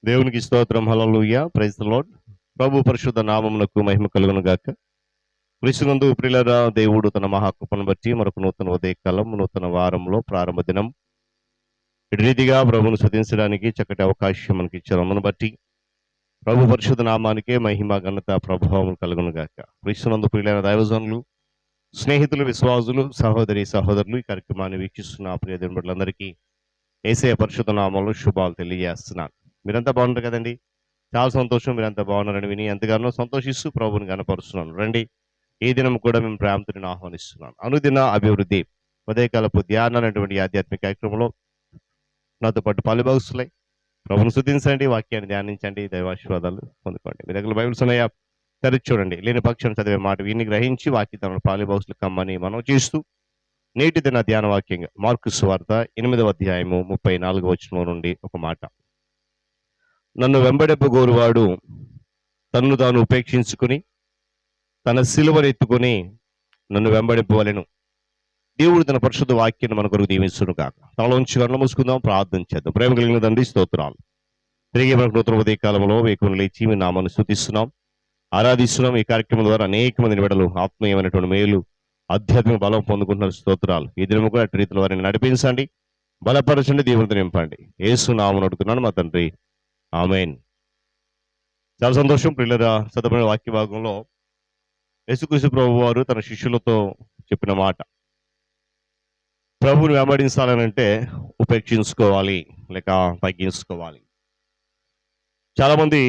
దేవునికి స్తోత్రం. Hallelujah. Praise the Lord. ప్రభు పరిశుద్ధ నామమునకు మహిమ కలుగును గాక. క్రీస్తునందు ప్రియులారా, దేవుడు తన మహాకృపను బట్టి మరొక నూతన ఉదయకాలం, నూతన వారంలో ప్రారంభ దినం ఇటు రీతిగా ప్రభువును స్తుతించడానికి చక్కటి అవకాశం మనకి ఇచ్చారు. బట్టి ప్రభు పరిశుద్ధ నామానికే మహిమ, ఘనత, ప్రభావం కలుగును గాక. క్రీస్తునందు ప్రియులైన దైవజనులు, స్నేహితులు, విశ్వాసులు, సహోదరి సహోదరులు, ఈ కార్యక్రమాన్ని వీక్షిస్తున్న ప్రియ దేవుని బిడ్డలందరికీ యేసయ్య పరిశుద్ధ నామంలో శుభాలు తెలియజేస్తున్నాను. మీరంతా బాగున్నారు కదండి? చాలా సంతోషం. మీరంతా బాగున్నారని విని ఎంతగానో సంతోషిస్తూ ప్రభువుని గణపరుస్తున్నాను. రండి, ఈ దినం కూడా మేము ప్రేమతో ఆహ్వానిస్తున్నాను. అనుదిన అభివృద్ధి ఉదయకాలపు ధ్యానం అనేటువంటి ఆధ్యాత్మిక కార్యక్రమంలో నాతో పాటు పాలుభాగస్తులై ప్రభువును స్తుతించండి, వాక్యాన్ని ధ్యానించండి, దైవాశీర్వాదాలు పొందుకోండి. మీ దగ్గర బైబిల్స్ ఉన్నాయా? తెరిచి చూడండి. లేని పక్షాన్ని చదివే మాట వీని గ్రహించి వాక్యతను పాలుభాగస్తులు కమ్మని మనం చేస్తూ నేటి దిన ధ్యాన వాక్యంగా మార్కు సువార్త 8వ అధ్యాయము 34వ వచనం నుండి ఒక మాట. నన్ను వెంబడింపగోరువాడు తన్ను తాను ఉపేక్షించుకుని తన సిలువను ఎత్తుకొని నన్ను వెంబడింపవలెను. దేవుడు తన పరిశుద్ధ వాక్యాన్ని మన కొరకు దీవించును కాక. తలలోంచి కళ్ళు మూసుకుందాం, ప్రార్థన చేద్దాం. ప్రేమ కలిగిన తండ్రి, స్తోత్రాలు. తిరిగి మనకు నూతన ఉదయ కాలంలో వేకుని లేచి మీ నామాన్ని స్తుతిస్తున్నాం, ఆరాధిస్తున్నాం. ఈ కార్యక్రమం ద్వారా అనేక మంది బిడ్డలు ఆత్మీయమైనటువంటి మేలు, ఆధ్యాత్మిక బలం పొందుకుంటున్న స్తోత్రాలు. ఈ దినము కూడా అటు రీతిలో వారిని నడిపించండి, బలపరచండి, దేవునితో నింపండి. యేసు నామమున అడుగుతున్నాను మా తండ్రి, ఆమేన్. చాలా సంతోషం. ప్రియులారా, చదవబడిన వాక్య భాగంలో యేసుక్రీస్తు ప్రభు వారు తన శిష్యులతో చెప్పిన మాట, ప్రభువుని వెంబడించాలనంటే ఉపేక్షించుకోవాలి, లేక తగ్గించుకోవాలి. చాలా మంది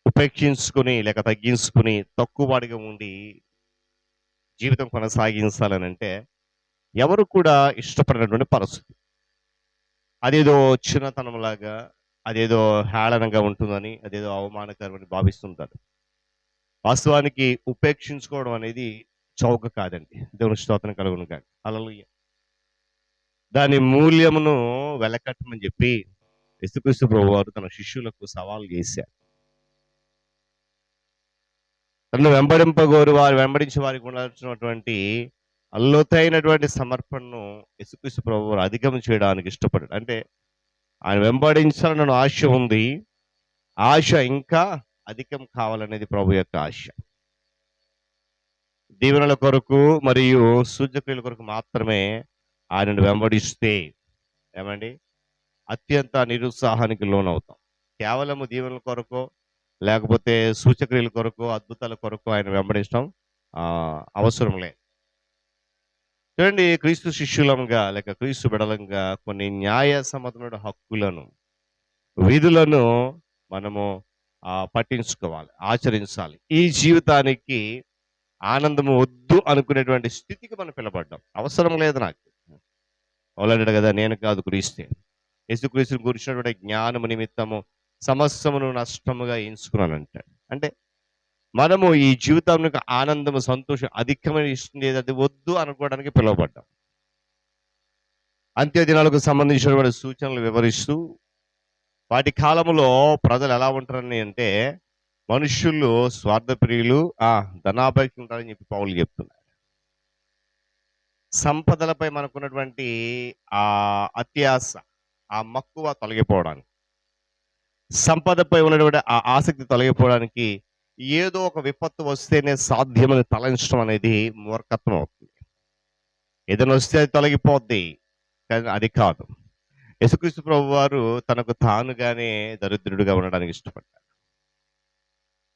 ఉపేక్షించుకుని లేక తగ్గించుకుని తక్కువ వాడిగా ఉండి జీవితం కొనసాగించాలనంటే ఎవరు కూడా ఇష్టపడినటువంటి పరిస్థితి. అదేదో చిన్నతనంలాగా, అదేదో హేళనంగా ఉంటుందని, అదేదో అవమానకరమని భావిస్తుంటారు. వాస్తవానికి ఉపేక్షించుకోవడం అనేది చౌక కాదండి. దేవుని స్తోత్రం కలుగును కాక. హల్లెలూయా. దాని మూల్యమును వెలకట్టమని చెప్పి యేసుక్రీస్తు ప్రభువారు తన శిష్యులకు సవాల్ చేశారు. తనను వెంబడించే వారికి ఉండాల్సినటువంటి అల్లోతైనటువంటి సమర్పణను యేసుక్రీస్తు ప్రభువారు అధిగం చేయడానికి ఇష్టపడ్డాడు. అంటే ఆయన వెంబడించాలని ఆశ ఉంది, ఆశ ఇంకా అధికం కావాలనేది ప్రభు యొక్క ఆశ. దీవెనల కొరకు మరియు సూచక్రియల కొరకు మాత్రమే ఆయనను వెంబడిస్తే ఏమండి అత్యంత నిరుత్సాహానికి లోనవుతాం. కేవలము దీవెనల కొరకు లేకపోతే సూచక్రియల కొరకు, అద్భుతాల కొరకు ఆయన వెంబడించడం అవసరం లేదు. చూడండి, క్రీస్తు శిష్యులంగా లేక క్రీస్తు బిడలంగా కొన్ని న్యాయ సమ్మతమైన హక్కులను, విధులను మనము పట్టించుకోవాలి, ఆచరించాలి. ఈ జీవితానికి ఆనందము వద్దు అనుకునేటువంటి స్థితికి మనం పిలబడ్డాం. అవసరం లేదు నాకు. వాళ్ళంటాడు కదా, నేను కాదు క్రీస్తే. యేసుక్రీస్తుని గురించినటువంటి జ్ఞానము నిమిత్తము సమస్తమును నష్టముగా ఎంచుకున్నానంటాడు. అంటే మనము ఈ జీవితానికి ఆనందము, సంతోషం అధికమైన ఇస్తుంది, అది వద్దు అనుకోవడానికి పిలువబడ్డాం. అంత్య దినాలకు సంబంధించినటువంటి సూచనలు వివరిస్తూ వాటి కాలంలో ప్రజలు ఎలా ఉంటారని అంటే మనుష్యులు స్వార్థప్రియులు, ధనాపేక్ష ఉంటారని చెప్పి పౌలు చెప్తున్నారు. సంపదలపై మనకున్నటువంటి ఆ అత్యాస, ఆ మక్కువ తొలగిపోవడానికి, సంపదపై ఉన్నటువంటి ఆ ఆసక్తి తొలగిపోవడానికి ఏదో ఒక విపత్తు వస్తేనే సాధ్యమని తలంచడం అనేది మూర్ఖత్వం అవుతుంది. ఏదైనా వస్తే అది తొలగిపోద్ది, కానీ అది కాదు. యేసుక్రీస్తు ప్రభు వారు తనకు తానుగానే దరిద్రుడిగా ఉండడానికి ఇష్టపడ్డారు.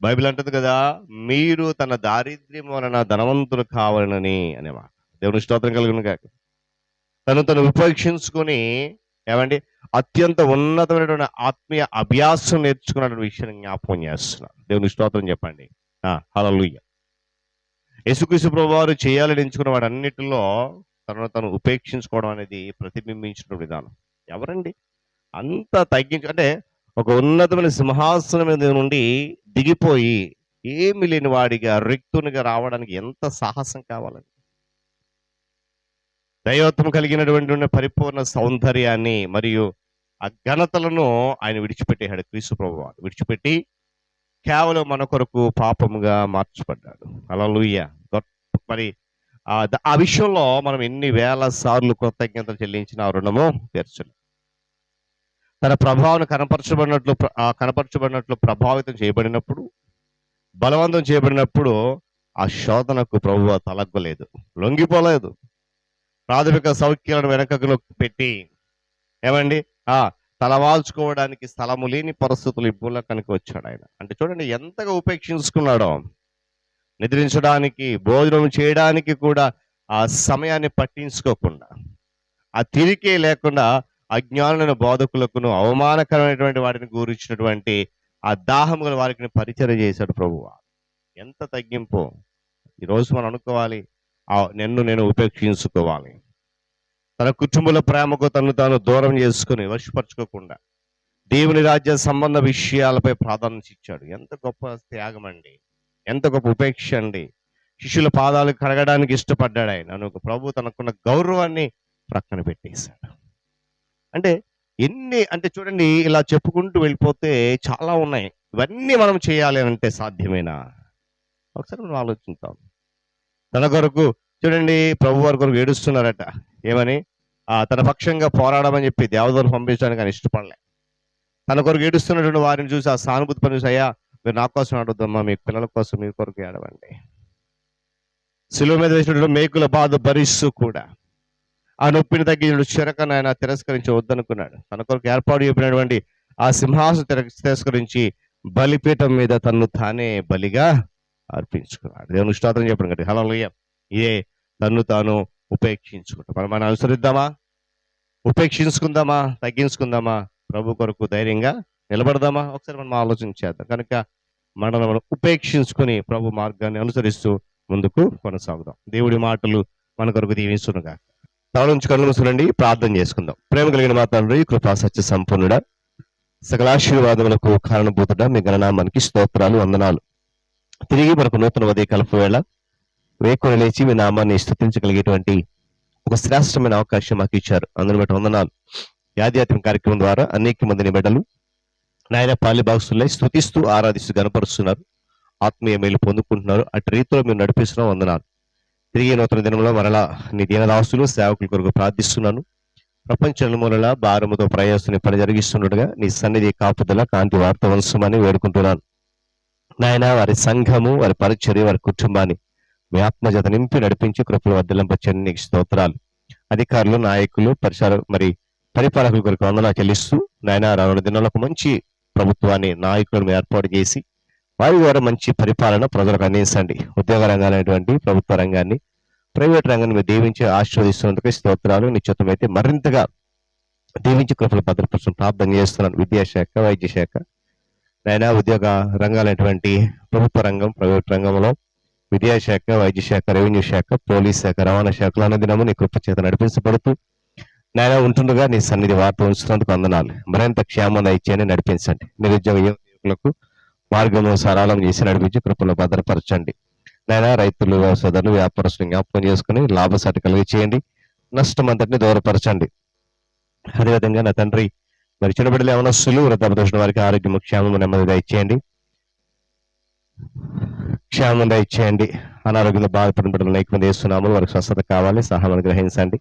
బైబిల్ అంటుంది కదా, మీరు తన దారిద్ర్యం వలన ధనవంతులు కావాలని అనేమాట. దేవుని స్తోత్రం కలుగును గాక. తను ఉపేక్షించుకొని ఏమండి అత్యంత ఉన్నతమైనటువంటి ఆత్మీయ అభ్యాసం నేర్చుకున్న విషయాన్ని జ్ఞాపకం చేస్తున్నారు. దేవుని స్తోత్రం చెప్పండి. హల్లెలూయా. యేసుక్రీస్తు ప్రభు వారు చేయాలని ఎంచుకున్న వాడన్నిటిలో తను ఉపేక్షించుకోవడం అనేది ప్రతిబింబించిన విధానం. ఎవరండి అంత అంటే ఒక ఉన్నతమైన సింహాసనం మీద నుండి దిగిపోయి ఏమి లేని వాడిగా, రిక్తునిగా రావడానికి ఎంత సాహసం కావాలండి. దైవత్వం కలిగినటువంటి పరిపూర్ణ సౌందర్యాన్ని మరియు ఆ ఘనతలను ఆయన విడిచిపెట్టేశాడు. క్రీస్తు ప్రభువారు విడిచిపెట్టి కేవలం మన కొరకు పాపముగా మార్చబడ్డాడు. హల్లెలూయా. మరి ఆ విషయంలో మనం ఎన్ని వేల సార్లు కృతజ్ఞతలు చెల్లించిన రుణము తీర్చలేం. తన ప్రభావం కనపరచబడినట్లు ప్రభావితం చేయబడినప్పుడు, బలవంతం చేయబడినప్పుడు ఆ శోధనకు ప్రభువు తలగ్గలేదు, లొంగిపోలేదు. ప్రాథమిక సౌఖ్యాలను వెనకకు పెట్టి ఏమండి తలవాల్చుకోవడానికి స్థలము లేని పరిస్థితులు ఈ భూలోకానికి వచ్చాడు ఆయన. అంటే చూడండి ఎంతగా ఉపేక్షించుకున్నాడో. నిద్రించడానికి, భోజనం చేయడానికి కూడా ఆ సమయాన్ని పట్టించుకోకుండా, ఆ తిరిగే లేకుండా అజ్ఞానులైన బోధకులకును అవమానకరమైనటువంటి వాటిని గురించినటువంటి ఆ దాహం గల వారికి పరిచయం చేశాడు ప్రభువు. ఎంత తగ్గింపు! ఈరోజు మనం అనుకోవాలి, నేను ఉపేక్షించుకోవాలి. తన కుటుంబంలో ప్రేమకు తను తాను దూరం చేసుకుని వశపరచుకోకుండా దేవుని రాజ్య సంబంధ విషయాలపై ప్రాధాన్యత ఇచ్చాడు. ఎంత గొప్ప త్యాగం అండి, ఎంత గొప్ప ఉపేక్ష అండి. శిష్యుల పాదాలు కడగడానికి ఇష్టపడ్డాడు ఆయన. ప్రభు తనకున్న గౌరవాన్ని ప్రక్కన పెట్టేశాడు. అంటే అంటే చూడండి, ఇలా చెప్పుకుంటూ వెళ్ళిపోతే చాలా ఉన్నాయి. ఇవన్నీ మనం చేయాలి అంటే సాధ్యమేనా? ఒకసారి మనం ఆలోచిద్దాం. తన కొరకు చూడండి, ప్రభు వారి కొరకు ఏడుస్తున్నారట. ఏమని? తన పక్షంగా పోరాడమని చెప్పి దేవదూతలు పంపించడానికి ఆయన ఇష్టపడలే. తన కొరకు ఏడుస్తున్నటువంటి వారిని చూసి, ఆ సానుభూతి పని చూసి, అయ్యా మీరు నా కోసం ఆడొద్దమ్మా, మీ పిల్లల కోసం మీ కొరకు ఏడవండి. శిలువ మీద వేసినటువంటి మేకుల బాధ భరిస్తూ కూడా ఆ నొప్పిని తగ్గించిన చెరకను ఆయన తిరస్కరించి వద్దనుకున్నాడు. తన కొరకు ఏర్పాటు చెప్పినటువంటి ఆ సింహాసనం తిరస్కరించి బలిపీఠం మీద తన్ను తానే బలిగా అర్పించుకున్నాడు. దేవుని స్తోత్రం చెప్పడం కంటే హల్లెలూయా. ఇదే తన్ను తాను ఉపేక్షించుకుంటాం. మనం అనుసరిద్దామా? ఉపేక్షించుకుందామా? తగ్గించుకుందామా? ప్రభు కొరకు ధైర్యంగా నిలబడదామా? ఒకసారి మనం ఆలోచించేద్దాం. కనుక మనం ఉపేక్షించుకొని ప్రభు మార్గాన్ని అనుసరిస్తూ ముందుకు కొనసాగుదాం. దేవుడి మాటలు మన కొరకు దీవించునుగా. తల కళ్ళు మూసుకునండి, ప్రార్థన చేసుకుందాం. ప్రేమ కలిగిన మా తండ్రి, కృపా సత్య సంపూర్ణుడా, సకలాశీర్వాదములకు కారణభూతుడా, మీ గణనామానికి స్తోత్రాలు, వందనాలు. తిరిగి మనకు నూతన ఉదయకాలపు వేళ వేకుని లేచి మీ నామాన్ని స్తుతించగలిగేటువంటి ఒక శ్రేష్టమైన అవకాశం మాకు ఇచ్చారు. అందుని బట్టి వందనాలు. ఆధ్యాత్మిక కార్యక్రమం ద్వారా అనేక మందిని బిడ్డలు నాయన పాలి భాగస్తులై స్తుతిస్తూ ఆరాధిస్తూ గనపరుస్తున్నారు, ఆత్మీయ మేలు పొందుకుంటున్నారు. అటు రీతిలో మీరు నడిపిస్తున్నాం, వందనాలు. తిరిగి నూతన దినంలో మరలా నీ దీనదాసులు సేవకుల కొరకు ప్రార్థిస్తున్నాను. ప్రపంచ మూలల భారముతో ప్రయాసాన్ని పని జరిగిస్తున్నట్టుగా నీ సన్నిధి కాపుదల కాంతి వార్త వంశమని వేడుకుంటున్నాను. నాయన వారి సంఘము, వారి పరిచర్య, వారి కుటుంబాన్ని మీ ఆత్మజత నింపి నడిపించి కృపలు వర్ధలింపచ్చని నీకు స్తోత్రాలు. అధికారులు, నాయకులు, పరిపాలకుల కొరకు వందనాలు చెల్లిస్తూ నాయన రానున్న దినాలకు మంచి ప్రభుత్వాన్ని, నాయకులను ఏర్పాటు చేసి వారి ద్వారా మంచి పరిపాలన ప్రజలకు అందించండి. ఉద్యోగ రంగాలైనటువంటి ప్రభుత్వ రంగాన్ని, ప్రైవేట్ రంగాన్ని మీరు దీవించి ఆశీర్వదిస్తున్నందుకు స్తోత్రాలు. నిశ్చితమైతే మరింతగా దీవించి కృపలు భద్రపరచడం ప్రార్థన చేస్తున్నాను. విద్యాశాఖ, వైద్య శాఖ, నాయన ఉద్యోగ రంగాలైనటువంటి ప్రభుత్వ రంగం, ప్రైవేట్ రంగంలో విద్యాశాఖ, వైద్య శాఖ, రెవెన్యూ శాఖ, పోలీస్ శాఖ, రవాణా శాఖలు అన్నదినము నీ కృప చేత నడిపించబడుతూ నాయన ఉంటుండగా నీ సన్నిధి వార్త ఉంచుతున్నందుకు వందనాలు. మరింత క్షేమంగా ఇచ్చేయని నడిపించండి. నిరుద్యోగ యువకులకు మార్గంలో సరళం చేసి నడిపించి కృపలో భద్రపరచండి. నాయన రైతులు, వ్యవసాయదారులు, వ్యాపారస్తులు జ్ఞాపకం చేసుకుని లాభసాటి కలిగి చేయండి. నష్టం అంతటిని దూరపరచండి. అదేవిధంగా నా తండ్రి, మరి చిన్నబిడ్డలు, యవనస్తులు, వృద్ధాప్య వారికి ఆరోగ్యం, క్షేమం, నెమ్మదిగా ఇచ్చేయండి. క్షేమంగా ఇచ్చేయండి. అనారోగ్యంలో బాధపడిన బిడ్డలు అనేక మంది వేస్తున్నాము, వారికి స్వస్థత కావాలి, సహాయాన్ని గ్రహించండి.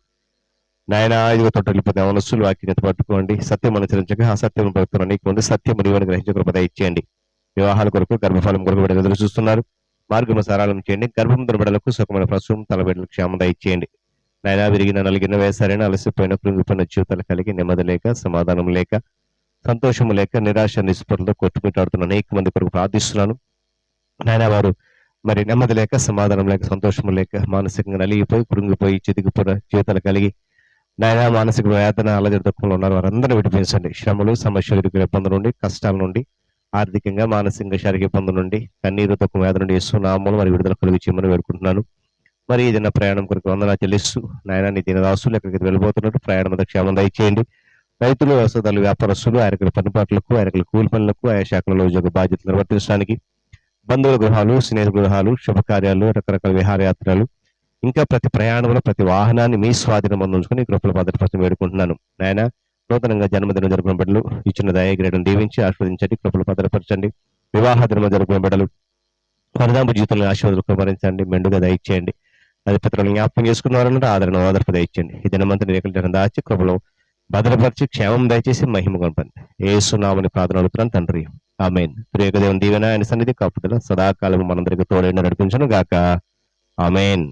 నాయన ఐదుగురు తొట్టెళ్ళిపోతే యవనస్తులు వాక్యత పట్టుకోండి. సత్యం అనుసరించక అసత్యం పడుతున్న అనేక మంది సత్యం నీవని గ్రహించే కృపద ఇచ్చేయండి. వివాహాల కొరకు, గర్భఫలం కొరకు బిడ్డలు ఎదురు చూస్తున్నారు, మార్గం సరళం చేయండి. గర్భం బిడ్డలకు సుఖమైన ప్రసవం, తల బిడ్డలకు క్షేమంగా ఇచ్చేయండి. నాయన విరిగిన, నలిగిన, వేసారైన, అలసిపోయిన, కృంగిపోయిన జీవితాలు కలిగి నెమ్మది లేక, సమాధానం లేక, సంతోషము లేక, నిరాశ నిస్పృహలతో కొట్టుమిట్టాడుతున్న అనేక మంది కొరకు ప్రార్థిస్తున్నాను. నాయన వారు మరి నెమ్మది లేక, సమాధానం లేక, సంతోషము లేక, మానసికంగా నలిగిపోయి, కృంగిపోయి, చితికిపోయిన జీవితాలు కలిగి నాయన మానసిక వేదన, అలజడి దుఃఖంలో ఉన్నారు, వారందరూ విడిపించండి. శ్రమలు, సమస్యలు, ఇబ్బందుల నుండి, కష్టాల నుండి, ఆర్థికంగా, మానసికంగా, శారీరక ఇబ్బందుల నుండి, కన్నీరు దుఃఖం, వేదన నుండి ఇస్తున్నాము మరి విడుదల కలిగి చేయమని వేడుకుంటున్నాను. మరి ఏదైనా ప్రయాణం కొరకు వందనాలు చెల్లిస్తూ నాయన నీ దీనదాసులు ఎక్కడికి వెళ్ళిపోతున్నట్టు ప్రయాణం మీద క్షేమం దయచేయండి. రైతులు, వ్యవసాయదారులు, వ్యాపారస్తులు ఆయనకుల పనిపాట్లకు, ఆయనకుల కూలి పనులకు, ఆయా శాఖలలో ఉద్యోగ బాధ్యతలు నిర్వర్తించడానికి, బంధువుల గృహాలు, స్నేహితుల గృహాలు, శుభకార్యాలు, రకరకాల విహారయాత్రలు, ఇంకా ప్రతి ప్రయాణంలో ప్రతి వాహనాన్ని మీ స్వాధీనం అందించుకుని కృపల భద్రపరచడం వేడుకుంటున్నాను. నాయన నూతనంగా జన్మదినం జరుపుకున్న బిడ్డలు ఇచ్చిన దయాగ్రేడను దీవించి ఆస్వాదించండి, కృపలు భద్రపరచండి. వివాహ దినం జరుపుకున్న బిడ్డలు వరదాంపు జీవితంలో ఆశీర్వాదాలు కృపరించండి, మెండుగా దయచేయండి. అది పితరులను జ్ఞాపకం చేసుకున్న వారంటే ఆదరణ ఓదర్పు దయచేయండి. ఈ దినమంతా రేకుల దాచి కృపలో భద్రపరిచి క్షేమం దయచేసి మహిమ కొనపండి. యేసునామని ప్రార్థన అడుగుతున్నాను తండ్రి, ఆమేన్. ప్రియక దేవుని దీవెన ఆయన సన్నిధి కాపుదల సదాకాలం మనందరికీ తోడైన నడిపించును గాక. ఆమేన్.